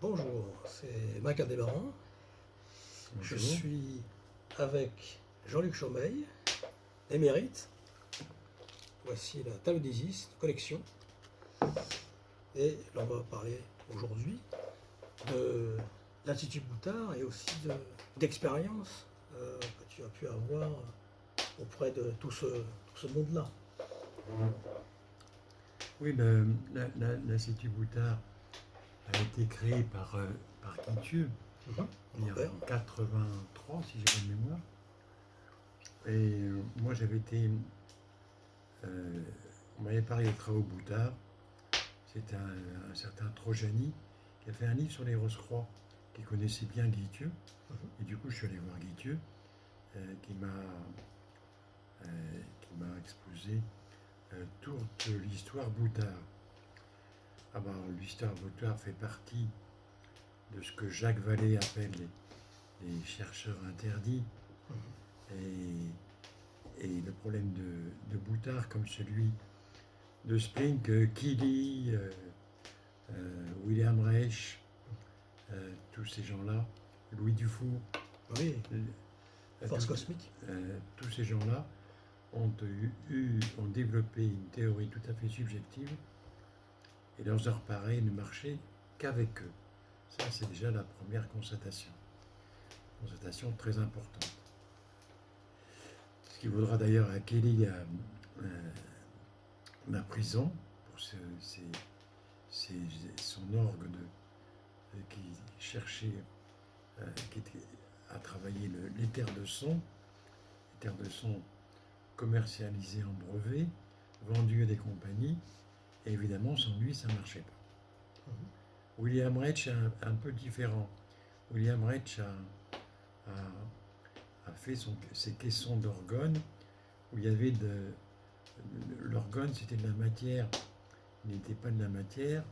Bonjour, c'est Mike Adébaran. Je Bonjour. suis avec Jean-Luc Chaumeil, émérite. Voici la table d'Isis, collection. Et là, on va parler aujourd'hui de l'Institut Boutard et aussi d'expériences que tu as pu avoir auprès de tout ce monde-là. Oui, l'Institut Boutard a été créé par Guithieu Mon père. en 83, si j'ai bonne mémoire. Et moi, j'avais été. On m'avait parlé des travaux Boutard. C'était un certain Trojani qui a fait un livre sur les Rose-Croix, qui connaissait bien Guithieu. Et du coup, je suis allé voir Guithieu, qui m'a exposé toute l'histoire Boutard. Ah ben, l'histoire Boutard fait partie de ce que Jacques Vallée appelle les chercheurs interdits. Et le problème de Boutard, comme celui de Sprink, Keely, William Reich, tous ces gens-là, Louis Dufour, Oui, force cosmique. tous ces gens-là ont développé une théorie tout à fait subjective, et leurs heures pareilles ne marchaient qu'avec eux. Ça, c'est déjà la première constatation. Constatation très importante. Ce qui vaudra d'ailleurs à Kelly la prison pour son orgue qui cherchait, qui était à travailler l'éther de son commercialisé en brevet, vendu à des compagnies, et évidemment sans lui ça ne marchait pas. William Reich est un peu différent. William Reich a fait ses caissons d'orgone où il y avait l'orgone, c'était de la matière, il n'était pas de la matière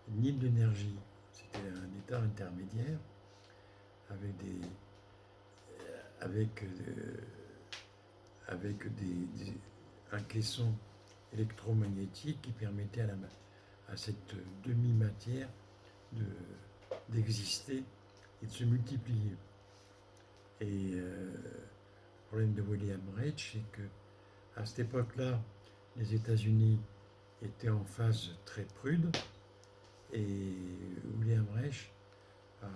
ni de l'énergie, c'était un état intermédiaire avec un caisson électromagnétique qui permettait à cette demi-matière d'exister et de se multiplier. Et le problème de William Reich, c'est que à cette époque-là, les États-Unis étaient en phase très prude, et William Reich a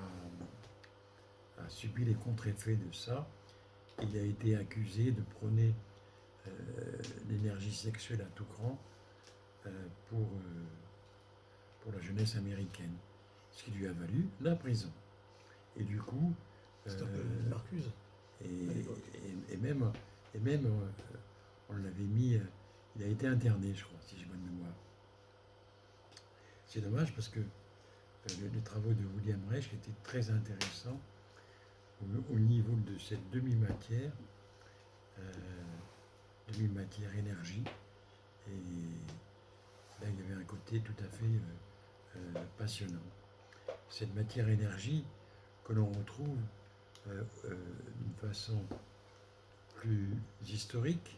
subi les contre-effets de ça. Il a été accusé de prôner l'énergie sexuelle à tout cran pour la jeunesse américaine, ce qui lui a valu la prison. Et du coup, c'est un peu une Marcuse. Et même on l'avait mis, il a été interné, je crois, si j'ai bonne mémoire. C'est dommage parce que les travaux de William Reich étaient très intéressants au niveau de cette demi-matière énergie. Et là, il y avait un côté tout à fait passionnant. Cette matière énergie que l'on retrouve d'une façon plus historique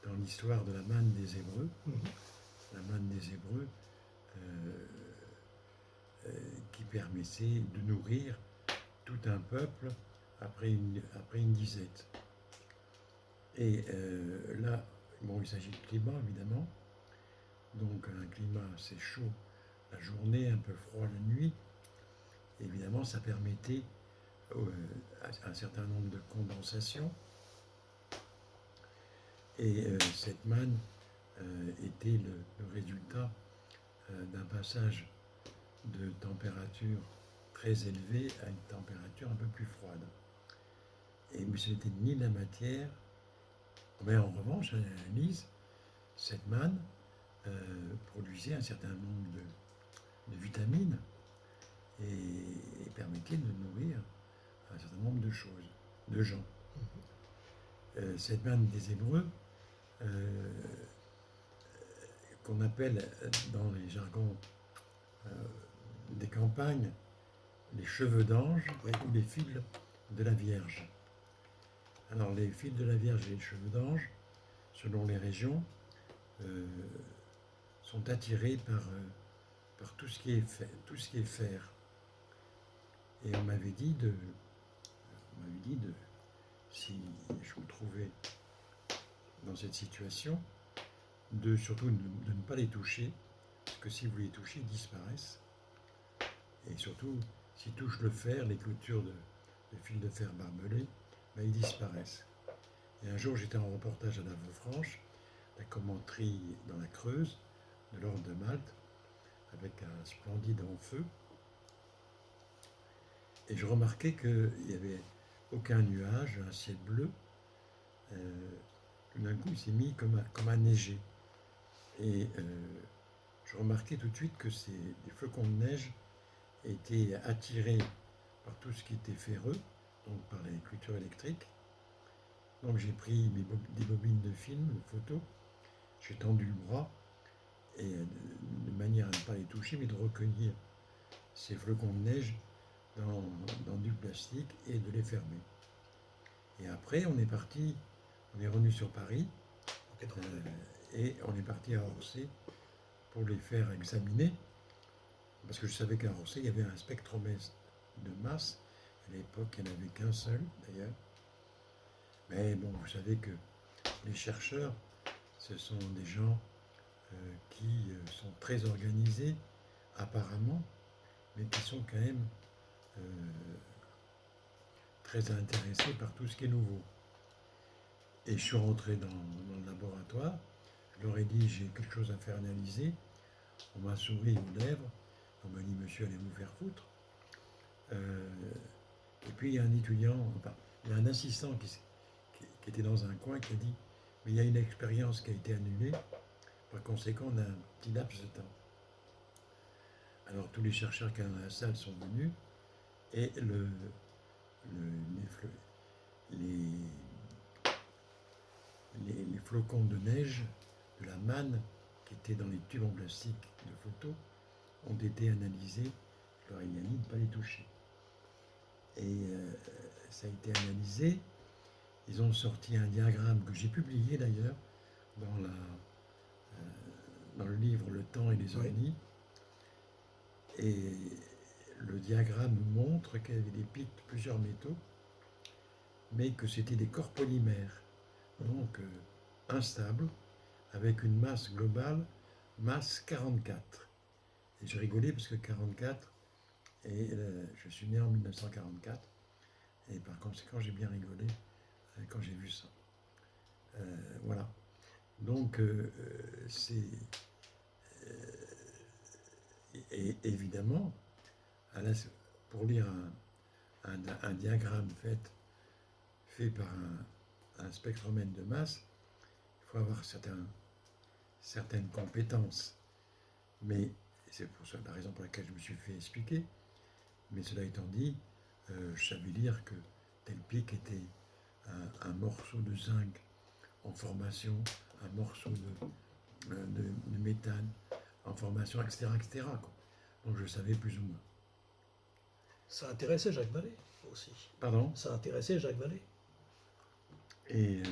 dans l'histoire de la manne des Hébreux. La manne des Hébreux qui permettait de nourrir tout un peuple après une disette. Et là, bon, il s'agit de climat évidemment, donc un climat assez chaud la journée, un peu froid la nuit. Et évidemment, ça permettait un certain nombre de condensations. Et cette manne était le résultat d'un passage de température très élevée à une température un peu plus froide. Et ce n'était ni la matière, mais en revanche, à l'analyse, cette manne produisait un certain nombre de vitamines et permettait de nourrir un certain nombre de choses, de gens. Cette manne des Hébreux, qu'on appelle dans les jargons des campagnes les cheveux d'ange ou les fils de la Vierge. Alors les fils de la Vierge et les cheveux d'ange, selon les régions, sont attirés par tout ce qui est fer. Et on m'avait dit si je me trouvais dans cette situation, surtout de ne pas les toucher, parce que si vous les touchez, ils disparaissent. Et surtout, s'ils touchent le fer, les clôtures de fil de fer barbelé, ben, ils disparaissent. Et un jour, j'étais en reportage à la Vaux-Franche, la commanderie dans la Creuse, de l'ordre de Malte, avec un splendide en feu. Et je remarquais qu'il n'y avait aucun nuage, un ciel bleu. Tout d'un coup, il s'est mis comme à neiger. Et je remarquais tout de suite que les flocons de neige étaient attirés par tout ce qui était ferreux, donc par les clôtures électriques. Donc j'ai pris des bobines de film, de photos, j'ai tendu le bras, et de manière à ne pas les toucher, mais de recueillir ces flocons de neige dans du plastique et de les fermer. Et après, on est revenu sur Paris, et on est parti à Orsay pour les faire examiner, parce que je savais qu'à Orsay, il y avait un spectromètre de masse. À l'époque, il n'y en avait qu'un seul, d'ailleurs. Mais bon, vous savez que les chercheurs, ce sont des gens qui sont très organisés, apparemment, mais qui sont quand même très intéressés par tout ce qui est nouveau. Et je suis rentré dans le laboratoire, je leur ai dit j'ai quelque chose à faire analyser, on m'a souri aux lèvres, on m'a dit monsieur allez vous faire foutre. Et puis il y a un étudiant, enfin, il y a un assistant qui était dans un coin qui a dit mais il y a une expérience qui a été annulée, par conséquent on a un petit laps de temps. Alors tous les chercheurs qui étaient dans la salle sont venus et les flocons de neige de la manne qui étaient dans les tubes en plastique de photo ont été analysés. Je leur ai dit de ne pas les toucher. Et ça a été analysé. Ils ont sorti un diagramme que j'ai publié d'ailleurs dans le livre Le temps et les ovnis. Oui. Et le diagramme montre qu'il y avait des pics de plusieurs métaux, mais que c'était des corps polymères, donc instables, avec une masse globale, masse 44. Et je rigolais parce que 44, et je suis né en 1944, et par conséquent j'ai bien rigolé quand j'ai vu ça. Voilà. Donc et évidemment, pour lire un diagramme fait par un spectromètre de masse, il faut avoir certaines compétences. Mais c'est pour ça la raison pour laquelle je me suis fait expliquer. Mais cela étant dit, je savais lire que tel pic était un morceau de zinc en formation, un morceau de méthane en formation, etc. etc. quoi. Donc je savais plus ou moins. Ça intéressait Jacques Vallée aussi. Pardon ? Ça intéressait Jacques Vallée. Et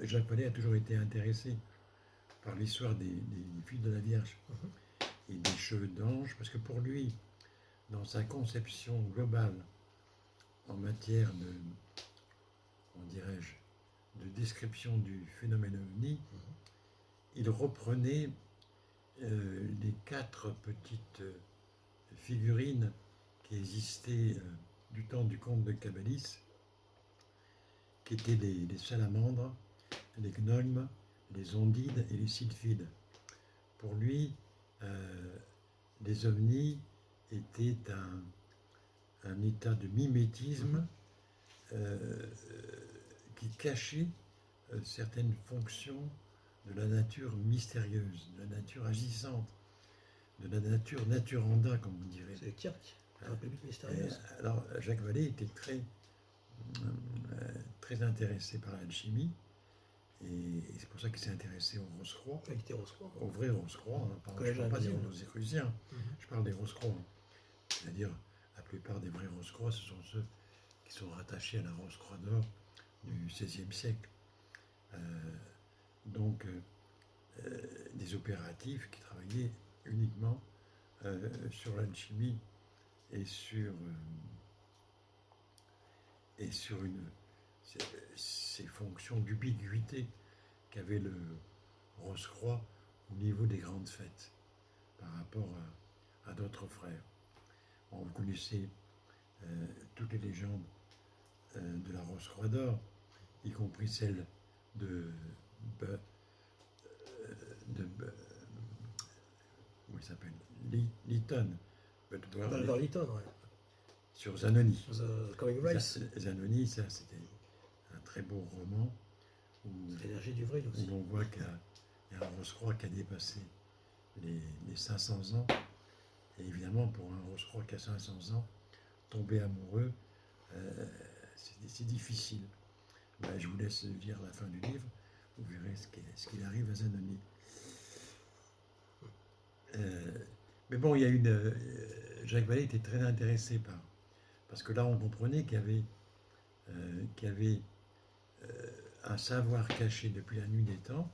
Jacques Vallée a toujours été intéressé par l'histoire des filles de la Vierge et des cheveux d'ange, parce que pour lui, dans sa conception globale en matière de description du phénomène ovni, il reprenait les 4 petites figurines qui existaient du temps du comte de Cabalis, qui étaient les salamandres, les gnomes, les ondides et les sylphides. Pour lui, les ovnis étaient un état de mimétisme qui cachait certaines fonctions de la nature mystérieuse, de la nature agissante, de la nature naturanda, comme on dirait. C'est Kirk, la République mystérieuse. Alors, Jacques Vallée était très intéressé par l'alchimie, et c'est pour ça qu'il s'est intéressé aux Rose-Croix. Il était Rose-Croix. Aux vrais Rose-Croix. Je ne parle pas des Rosicruciens, je parle des Rose-Croix. C'est-à-dire, la plupart des vrais Rose-Croix, ce sont ceux qui sont rattachés à la Rose-Croix d'or du XVIe siècle. Donc, des opératifs qui travaillaient uniquement sur l'alchimie et sur et sur ces fonctions d'ubiquité qu'avait le Rose-Croix au niveau des grandes fêtes par rapport à d'autres frères. Bon, vous connaissez toutes les légendes de la Rose-Croix d'Or, y compris celle de comment il s'appelle, Lytton, Baldur Lytton, ouais. sur Zanoni. The Coming Race. Zanoni, ça c'était un très beau roman où L'énergie du vril aussi. l'on voit qu'il y a un Rose-Croix qui a dépassé les 500 ans. Et évidemment, pour un Rose-Croix qui a 500 ans, tomber amoureux, c'est difficile. Ben, je vous laisse lire la fin du livre, vous verrez ce qu'il arrive à Zanoni. Mais bon, il y a Jacques Vallée était très intéressé parce que là, on comprenait qu'il y avait un savoir caché depuis la nuit des temps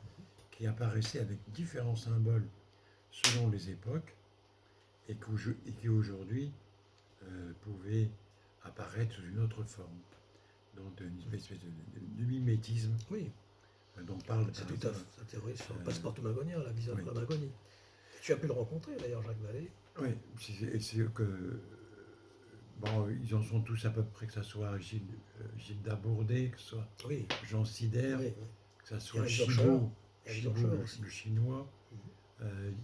qui apparaissait avec différents symboles selon les époques et qui aujourd'hui pouvait apparaître sous une autre forme. Donc une espèce de mimétisme. Oui. Dont parle C'est tout à fait sa théorie sur le Passepartout Magonien, la visite oui. de la Magonie. Tu as pu le rencontrer d'ailleurs, Jacques Vallée. Oui, c'est que bon, ils en sont tous à peu près, que ce soit Gilles Dabourdé, que ce soit Oui. Jean Sider, Oui, oui. que ce soit Eric Chibo, Zorcher le chinois,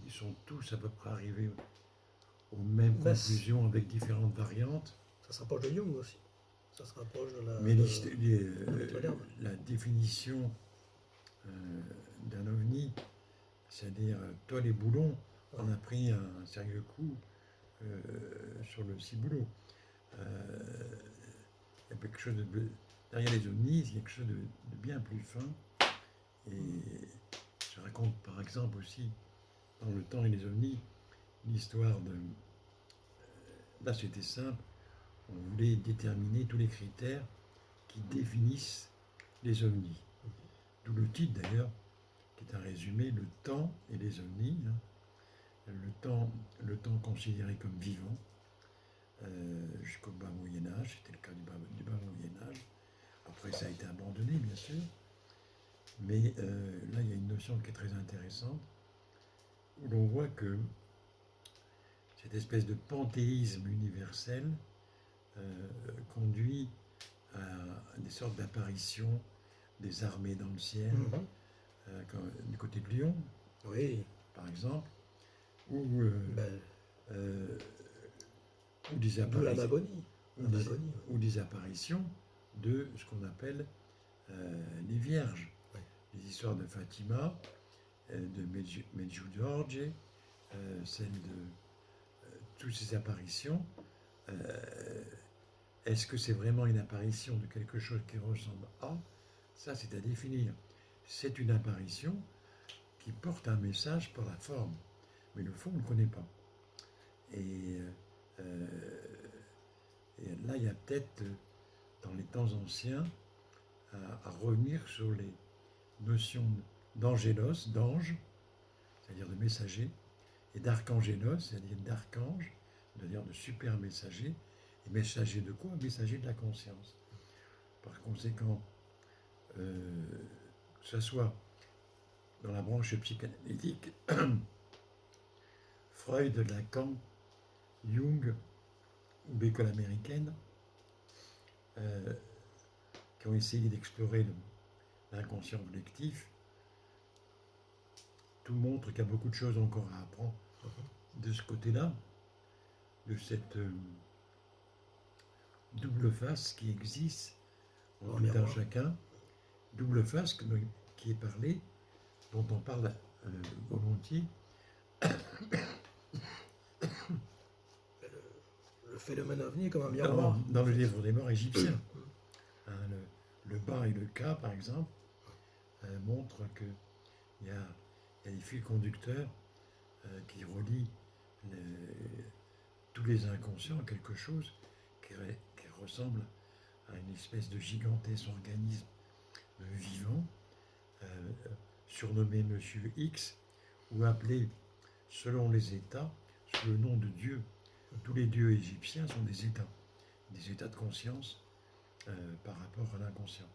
ils sont tous à peu près arrivés aux mêmes conclusions avec différentes variantes. Ça se rapproche de Jung aussi. Ça se rapproche de la. Mais la définition d'un ovni, c'est-à-dire toi les boulons, on a pris un sérieux coup sur le ciboulot. Il y a quelque chose derrière les ovnis, il y a quelque chose de bien plus fin. Et je raconte par exemple aussi dans Le Temps et les ovnis l'histoire de. Là c'était simple, on voulait déterminer tous les critères qui définissent les ovnis. D'où le titre d'ailleurs, qui est un résumé, Le Temps et les ovnis. Le temps considéré comme vivant, jusqu'au bas Moyen-Âge, c'était le cas du bas Moyen-Âge. Après ça a été abandonné bien sûr, mais là il y a une notion qui est très intéressante, où l'on voit que cette espèce de panthéisme universel conduit à des sortes d'apparitions des armées dans le ciel, du côté de Lyon, oui. par exemple, ou des apparitions, ou des apparitions de ce qu'on appelle les Vierges. Oui. Les histoires de Fatima, de Medjugorje, celles de toutes ces apparitions. Est-ce que c'est vraiment une apparition de quelque chose qui ressemble à? Ça, c'est à définir. C'est une apparition qui porte un message par la forme, mais le fond, on ne le connaît pas. Et là, il y a peut-être, dans les temps anciens, à revenir sur les notions d'angélos, d'ange, c'est-à-dire de messager, et d'archangélos, c'est-à-dire d'archange, c'est-à-dire de super messager. Et messager de quoi? Messager de la conscience. Par conséquent, que ce soit dans la branche psychanalytique, Freud, Lacan, Jung ou l'école américaine, qui ont essayé d'explorer l'inconscient collectif, tout montre qu'il y a beaucoup de choses encore à apprendre de ce côté-là, de cette double face qui existe en tout un chacun, double face qui est parlée, dont on parle volontiers. Le phénomène ovni comme un miroir. Dans le livre des morts égyptiens, le bas et le cas, par exemple, montrent qu'il y a des fils conducteurs qui relient tous les inconscients à quelque chose qui ressemble à une espèce de gigantesque organisme vivant, surnommé Monsieur X, ou appelé, selon les États, sous le nom de Dieu. Tous les dieux égyptiens sont des états de conscience par rapport à l'inconscient.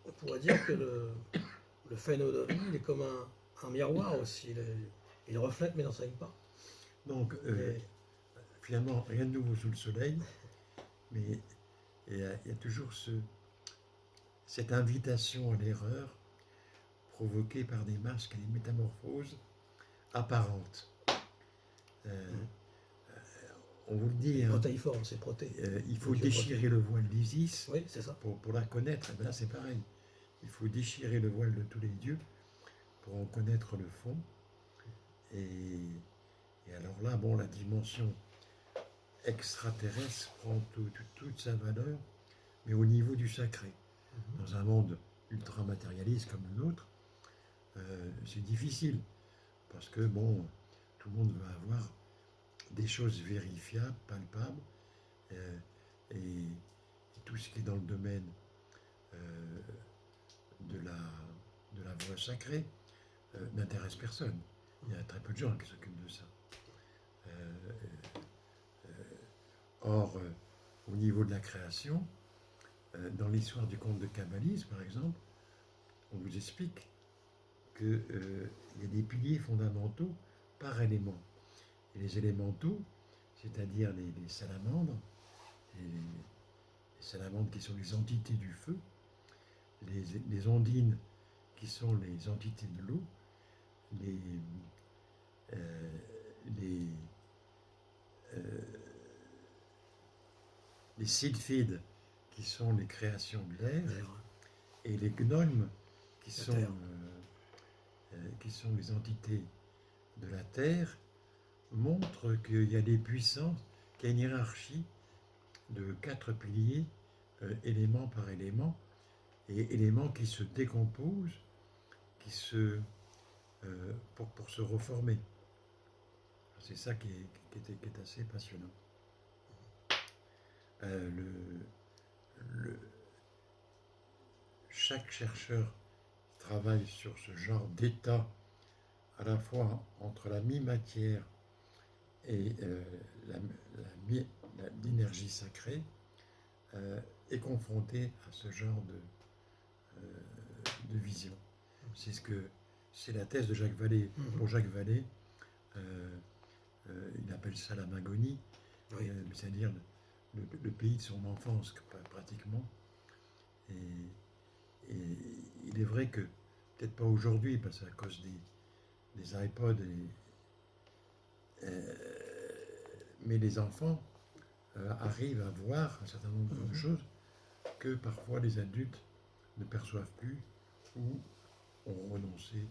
On pourrait dire que le phénoménologie, il est comme un miroir aussi. Il reflète mais n'enseigne pas. Donc, Et finalement, rien de nouveau sous le soleil, mais il y a toujours cette invitation à l'erreur provoquée par des masques et des métamorphoses apparentes. On vous le dit, hein, protéiforme, c'est proté. il faut Dieu déchirer proté. le voile d'Isis Oui, c'est ça. pour la connaître. Et bien là, c'est pareil. Il faut déchirer le voile de tous les dieux pour en connaître le fond. Et alors là, bon, la dimension extraterrestre prend toute sa valeur, mais au niveau du sacré. Dans un monde ultra-matérialiste comme le nôtre, c'est difficile, parce que, bon, tout le monde veut avoir des choses vérifiables, palpables, et tout ce qui est dans le domaine de la voie sacrée n'intéresse personne. Il y a très peu de gens qui s'occupent de ça. Or, au niveau de la création, dans l'histoire du conte de Kabbalisme, par exemple, on vous explique qu'il y a des piliers fondamentaux par élément. Et les élémentaux, c'est-à-dire les salamandres, les salamandres qui sont les entités du feu, les ondines qui sont les entités de l'eau, les sylphides qui sont les créations de l'air, et les gnomes qui sont les entités de la terre, montrent qu'il y a des puissances, qu'il y a une hiérarchie de 4 piliers, élément par élément, et éléments qui se décomposent, pour se reformer. C'est ça qui est assez passionnant. Chaque chercheur travaille sur ce genre d'état, à la fois entre la mi-matière et l'énergie sacrée, est confronté à ce genre de vision. C'est la thèse de Jacques Vallée. Pour Jacques Vallée, il appelle ça la magonie, c'est-à-dire le pays de son enfance, pratiquement. Et il est vrai que, peut-être pas aujourd'hui, parce qu'à cause des iPods, mais les enfants arrivent à voir un certain nombre de choses que parfois les adultes ne perçoivent plus ou ont renoncé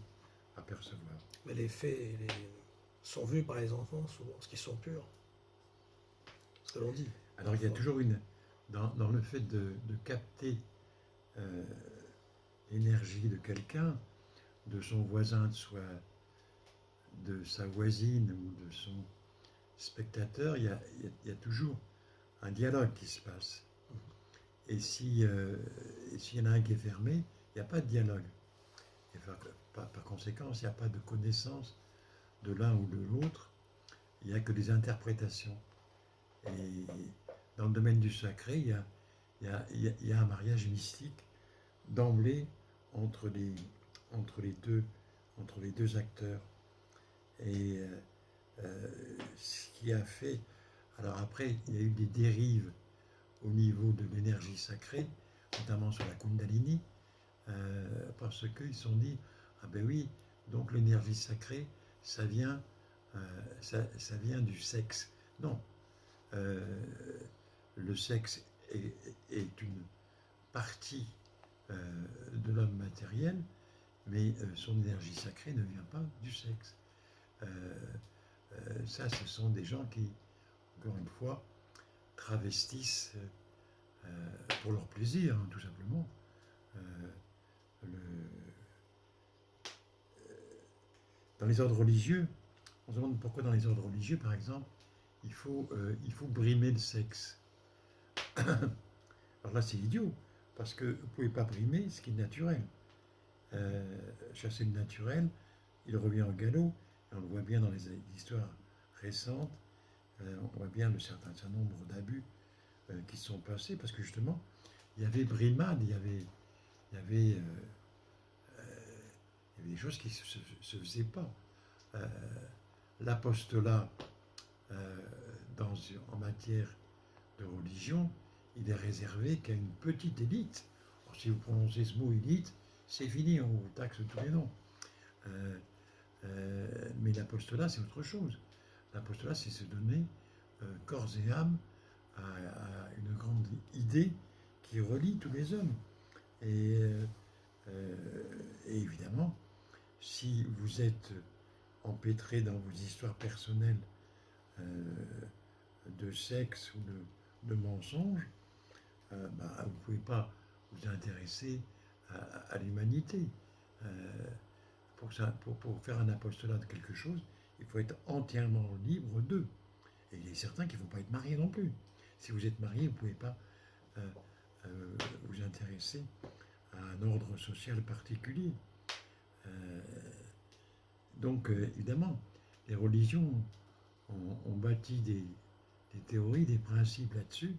à percevoir. Mais les faits sont vus par les enfants souvent, parce qu'ils sont purs. Ce que l'on dit. Alors il y a toujours dans le fait de capter l'énergie de quelqu'un, de son voisin, de sa voisine ou de son spectateur, il y a toujours un dialogue qui se passe. Et s'il y en a un qui est fermé, il n'y a pas de dialogue. Et par conséquent, il n'y a pas de connaissance de l'un ou de l'autre, il n'y a que des interprétations. Et dans le domaine du sacré, il y a un mariage mystique d'emblée entre les deux acteurs. Et ce qui a fait... Alors après, il y a eu des dérives au niveau de l'énergie sacrée, notamment sur la Kundalini, parce qu'ils se sont dit, ah ben oui, donc l'énergie sacrée, ça vient du sexe. Non, le sexe est une partie de l'homme matériel, mais son énergie sacrée ne vient pas du sexe. Ça, ce sont des gens qui, encore une fois, travestissent pour leur plaisir, hein, tout simplement. Dans les ordres religieux, on se demande pourquoi dans les ordres religieux, par exemple, il faut brimer le sexe. Alors là, c'est idiot, parce que vous ne pouvez pas brimer ce qui est naturel. Chasser le naturel, il revient au galop, Et on le voit bien dans les histoires récentes, on voit bien le certain nombre d'abus qui sont passés, parce que justement, il y avait brimade, il y avait, il y avait, il y avait des choses qui ne se faisaient pas. L'apostolat en matière de religion, il est réservé qu'à une petite élite. Alors, si vous prononcez ce mot élite, c'est fini, on vous taxe tous les noms. Mais l'apostolat, c'est autre chose. L'apostolat, c'est se donner corps et âme à une grande idée qui relie tous les hommes. Et évidemment, si vous êtes empêtré dans vos histoires personnelles de sexe ou de mensonges, vous ne pouvez pas vous intéresser à l'humanité. Pour faire un apostolat de quelque chose, il faut être entièrement libre d'eux. Et il est certain qu'ils ne vont pas être mariés non plus. Si vous êtes marié, vous ne pouvez pas vous intéresser à un ordre social particulier. Donc, évidemment, les religions ont bâti des théories, des principes là-dessus,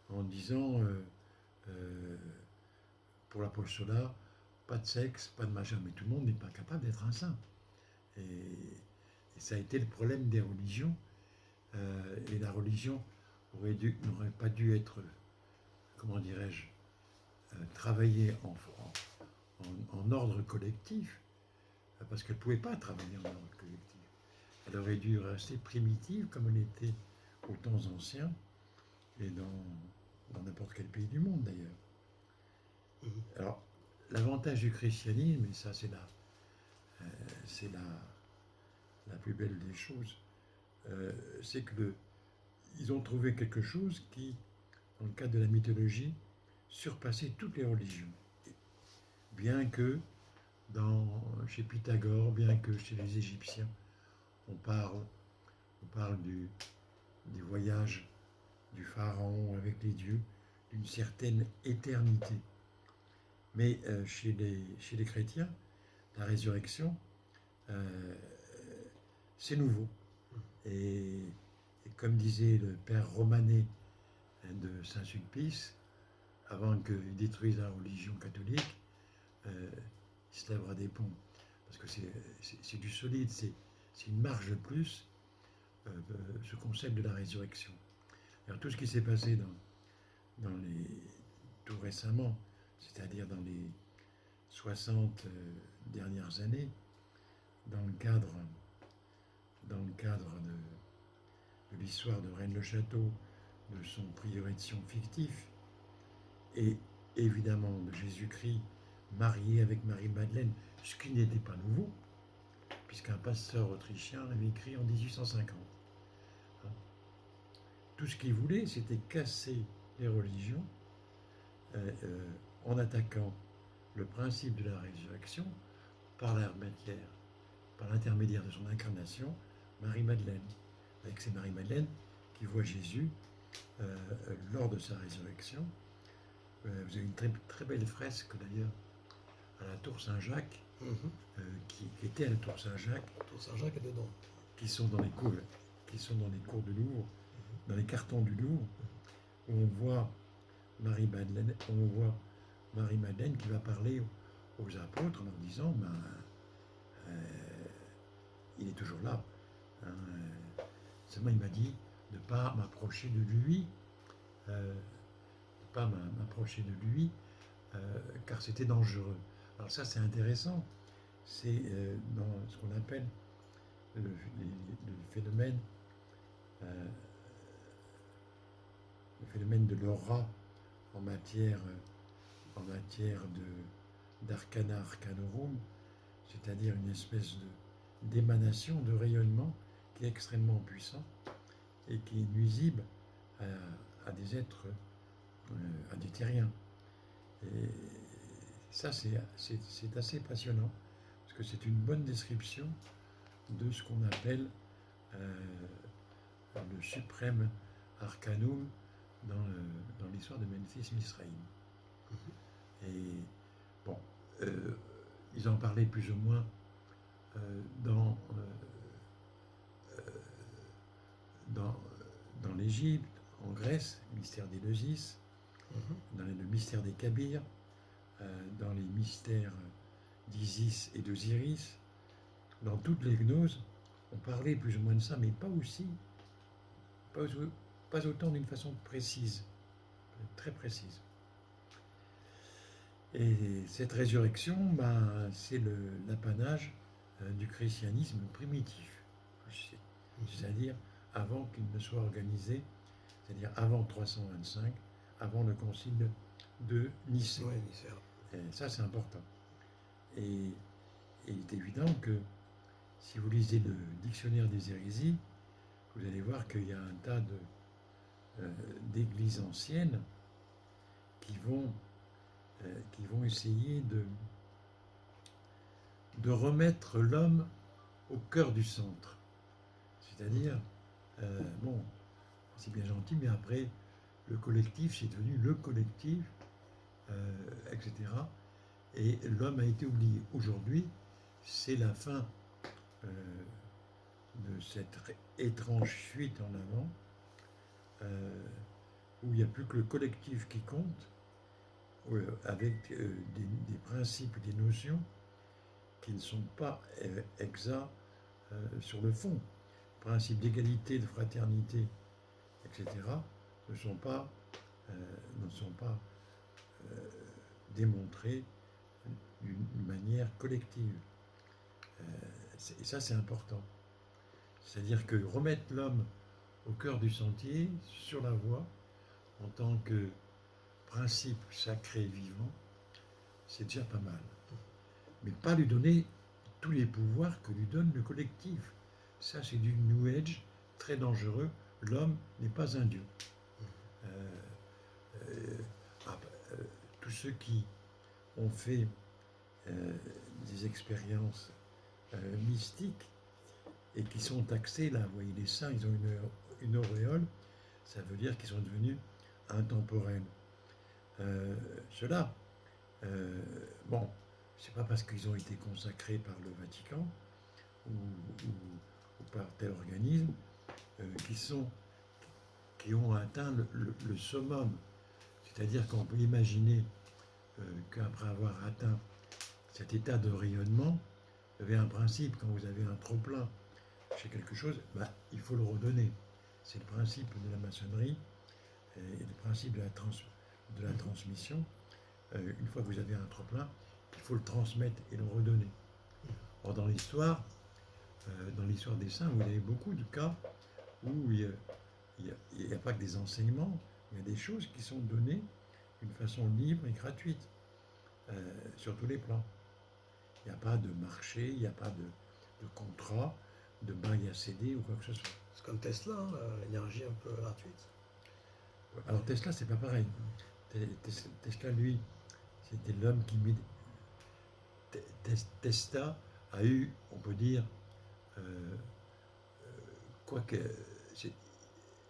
en disant, pour l'apostolat, pas de sexe, pas de machin, mais tout le monde n'est pas capable d'être un saint. Et ça a été le problème des religions. Et la religion n'aurait pas dû être, comment dirais-je, travailler en ordre collectif, parce qu'elle ne pouvait pas travailler en ordre collectif. Elle aurait dû rester primitive comme elle était aux temps anciens et dans n'importe quel pays du monde d'ailleurs. Alors, l'avantage du christianisme, et ça c'est la plus belle des choses, c'est que ils ont trouvé quelque chose qui, dans le cadre de la mythologie, surpassait toutes les religions. Bien que chez Pythagore, bien que chez les Égyptiens, on parle du voyage du pharaon avec les dieux, d'une certaine éternité. Mais chez les chrétiens, la résurrection, c'est nouveau. Et comme disait le père Romanet de Saint-Sulpice, avant qu'il détruise la religion catholique, il se lèvera des ponts. Parce que c'est du solide, c'est une marge de plus, ce concept de la résurrection. Alors, tout ce qui s'est passé tout récemment, c'est-à-dire dans les 60 dernières années, dans le cadre de l'histoire de Rennes-le-Château, de son prioration fictif, et évidemment de Jésus-Christ marié avec Marie-Madeleine, ce qui n'était pas nouveau, puisqu'un pasteur autrichien l'avait écrit en 1850. Tout ce qu'il voulait, c'était casser les religions en attaquant le principe de la résurrection par l'intermédiaire de son incarnation, Marie-Madeleine. Avec c'est Marie-Madeleine qui voit Jésus lors de sa résurrection. Vous avez une très, très belle fresque d'ailleurs à la Tour Saint-Jacques, qui était à la Tour Saint-Jacques. La Tour Saint-Jacques est dedans. Qui sont dans les cours de Louvre, dans les cartons du Louvre, où on voit Marie-Madeleine qui va parler aux apôtres en leur disant il est toujours là. Seulement il m'a dit de ne pas m'approcher de lui, car c'était dangereux. Alors ça c'est intéressant, c'est dans ce qu'on appelle le phénomène de l'aura en matière d'arcana arcanorum, c'est-à-dire une espèce d'émanation, de rayonnement qui est extrêmement puissant et qui est nuisible à des êtres, à des terriens. Et ça, c'est assez passionnant, parce que c'est une bonne description de ce qu'on appelle le suprême arcanum dans l'histoire de Memphis Misraïm. Et bon, ils en parlaient plus ou moins dans en Égypte, en Grèce, le mystère d'Éleusis, dans le mystère des Kabyres, dans les mystères d'Isis et d'Osiris. Dans toutes les gnoses, on parlait plus ou moins de ça, mais pas aussi, pas autant d'une façon précise, très précise. Et cette résurrection, c'est l'apanage du christianisme primitif, c'est-à-dire avant qu'il ne soit organisé, c'est-à-dire avant 325, avant le concile de Nicée. Ouais, Nicée. Et ça, c'est important. Et il est évident que si vous lisez le dictionnaire des hérésies, vous allez voir qu'il y a un tas d'églises anciennes qui vont essayer de remettre l'homme au cœur du centre. C'est-à-dire, c'est bien gentil, mais après, le collectif, c'est devenu le collectif, etc. Et l'homme a été oublié. Aujourd'hui, c'est la fin de cette étrange fuite en avant, où il n'y a plus que le collectif qui compte, avec des principes, des notions qui ne sont pas exacts sur le fond. Les principes d'égalité, de fraternité, etc., ne sont pas démontrés d'une manière collective. Et ça, c'est important. C'est-à-dire que remettre l'homme au cœur du sentier, sur la voie, en tant que principe sacré vivant, c'est déjà pas mal. Mais pas lui donner tous les pouvoirs que lui donne le collectif. Ça, c'est du New Age très dangereux. L'homme n'est pas un dieu. Tous ceux qui ont fait des expériences mystiques et qui sont taxés, là, vous voyez, les saints, ils ont une auréole, ça veut dire qu'ils sont devenus intemporels. Ceux-là, c'est pas parce qu'ils ont été consacrés par le Vatican ou par tel organisme qui ont atteint le summum. C'est-à-dire qu'on peut imaginer qu'après avoir atteint cet état de rayonnement, vous avez un principe, quand vous avez un trop-plein chez quelque chose, il faut le redonner. C'est le principe de la maçonnerie et le principe de la transmission. Une fois que vous avez un trop-plein, il faut le transmettre et le redonner. Or, dans l'histoire des saints, vous avez beaucoup de cas où il n'y a pas que des enseignements, il y a des choses qui sont données d'une façon libre et gratuite, sur tous les plans. Il n'y a pas de marché, il n'y a pas de contrat, de bail à céder ou quoi que ce soit. C'est comme Tesla, l'énergie un peu gratuite. Alors Tesla, c'est pas pareil. Tesla, lui, c'était l'homme qui met... Tesla a eu, on peut dire, c'est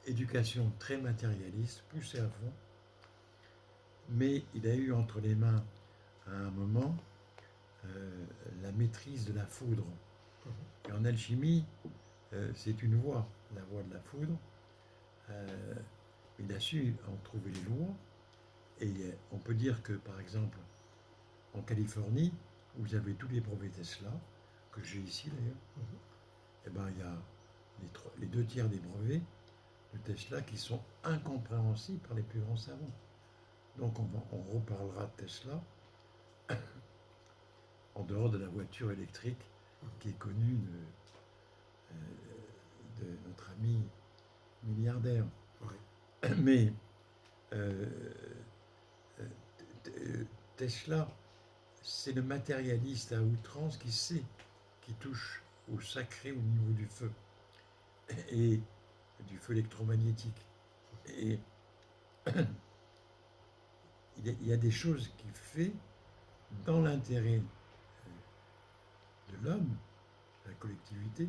éducation très matérialiste, poussée à fond, mais il a eu entre les mains, à un moment, la maîtrise de la foudre. Et en alchimie, c'est une voie, la voie de la foudre. Il a su en trouver les lois. Et on peut dire que, par exemple, en Californie, vous avez tous les brevets Tesla, que j'ai ici d'ailleurs, et il y a les 2 tiers des brevets de Tesla qui sont incompréhensibles par les plus grands savants. Donc on reparlera de Tesla en dehors de la voiture électrique qui est connue de notre ami milliardaire. Ouais. Mais Tesla, c'est le matérialiste à outrance qui touche au sacré au niveau du feu et du feu électromagnétique. Et il y a des choses qu'il fait dans l'intérêt de l'homme, de la collectivité,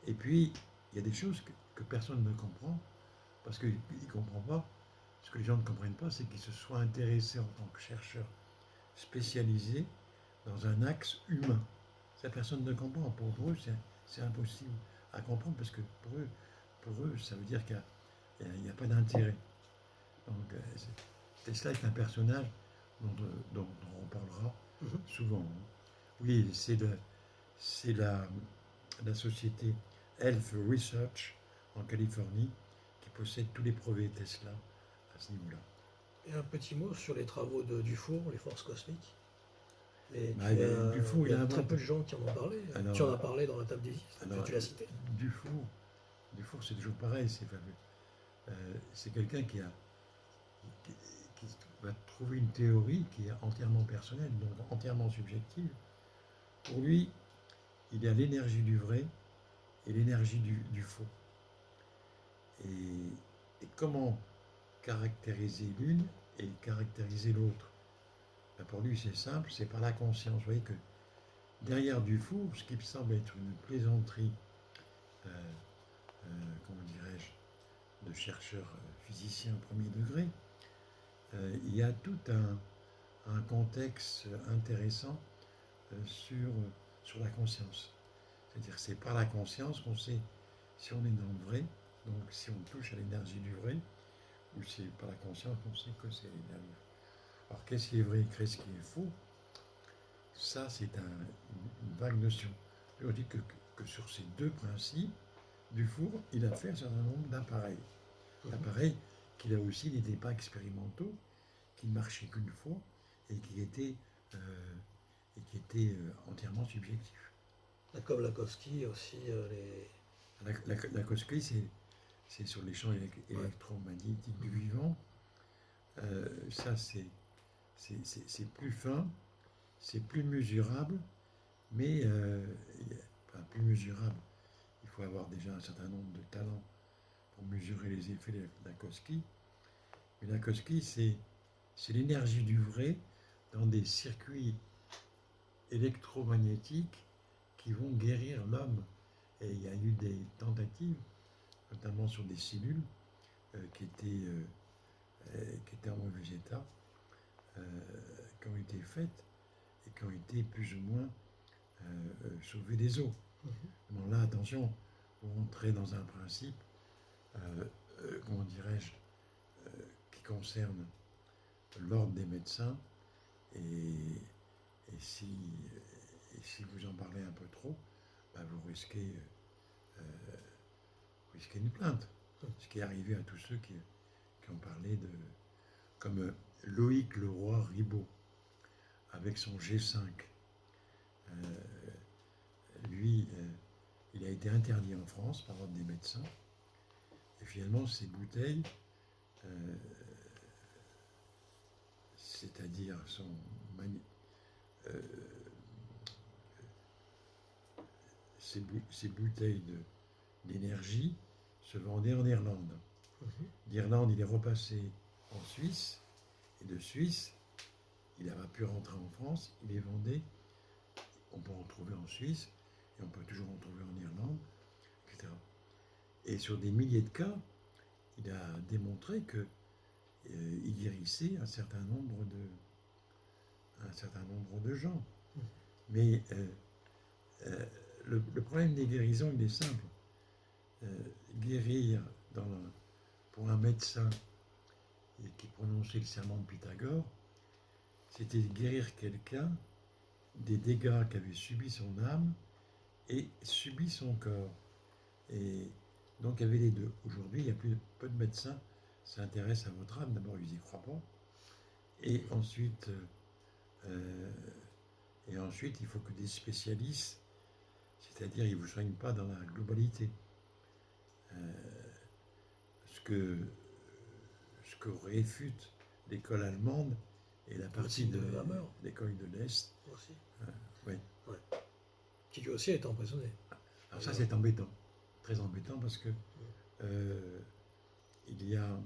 et puis il y a des choses que personne ne comprend, parce qu'il ne comprend pas. Ce que les gens ne comprennent pas, c'est qu'il se soit intéressé en tant que chercheur spécialisé dans un axe humain. Ça, personne ne comprend. Pour eux, c'est impossible à comprendre, parce que pour eux, pour eux, ça veut dire qu'il n'y a pas d'intérêt. Donc, Tesla est un personnage dont on parlera Mhm. souvent. Oui, c'est la société Health Research en Californie qui possède tous les brevets Tesla à ce niveau-là. Et un petit mot sur les travaux de Dufour, les forces cosmiques. Bah, Dufour, Il y il a a très peu inventé. de gens qui en ont parlé. Alors, Tu en as parlé dans la table des listes, alors, tu l'as cité. Dufour, c'est toujours pareil. C'est quelqu'un qui va trouver une théorie qui est entièrement personnelle, donc entièrement subjective. Pour lui, il y a l'énergie du vrai et l'énergie du faux. Et comment caractériser l'une et caractériser l'autre? Ben, pour lui, c'est simple, c'est par la conscience. Vous voyez que derrière Dufour, ce qui me semble être une plaisanterie, comment dirais-je, de chercheurs physiciens au premier degré, il y a tout un contexte intéressant sur la conscience. C'est-à-dire que c'est par la conscience qu'on sait si on est dans le vrai, donc si on touche à l'énergie du vrai, ou c'est par la conscience qu'on sait que c'est l'énergie. Alors qu'est-ce qui est vrai et qu'est-ce qui est faux? Ça, c'est une vague notion. Et on dit que sur ces deux principes, Dufour, il a fait un certain nombre d'appareils. D'appareils qui là aussi n'étaient pas expérimentaux, qui ne marchaient qu'une fois et qui étaient entièrement subjectifs. La Kovlakovski aussi, La cosquille, c'est sur les champs électromagnétiques du vivant. Ça, c'est plus fin, c'est plus mesurable, mais enfin, plus mesurable. Il faut avoir déjà un certain nombre de talents pour mesurer les effets de la cosquille. Mais la cosquille, c'est l'énergie du vrai dans des circuits électromagnétiques qui vont guérir l'homme. Et il y a eu des tentatives, notamment sur des cellules qui étaient en mauvais état, qui ont été faites et qui ont été plus ou moins sauvées des eaux. Bon, là, attention, vous rentrez dans un principe, comment dirais-je, qui concerne l'ordre des médecins, et si vous en parlez un peu trop, bah, vous risquez une plainte. Ce qui est arrivé à tous ceux qui ont parlé comme Loïc Leroy-Ribot, avec son G5. Lui, il a été interdit en France par ordre des médecins. Et finalement, ces bouteilles, c'est-à-dire ces bouteilles d'énergie se vendaient en Irlande. D'Irlande, il est repassé en Suisse, et de Suisse, il n'a pas pu rentrer en France, il les vendait. On peut en trouver en Suisse, et on peut toujours en trouver en Irlande, etc. Et sur des milliers de cas, il a démontré qu'il guérissait un certain nombre de gens. Mais le problème des guérisons, il est simple. Guérir pour un médecin qui prononçait le serment de Pythagore, c'était guérir quelqu'un des dégâts qu'avait subi son âme et subi son corps. Et donc il y avait les deux. Aujourd'hui, il y a peu de médecins s'intéressent à votre âme. D'abord, ils n'y croient pas. Et ensuite, il faut que des spécialistes, c'est-à-dire ils ne vous soignent pas dans la globalité. Ce que réfute l'école allemande et la partie de l'école de l'Est. Oui. Ouais. Qui lui aussi a été emprisonné. Alors ça, c'est embêtant. Très embêtant parce que il y a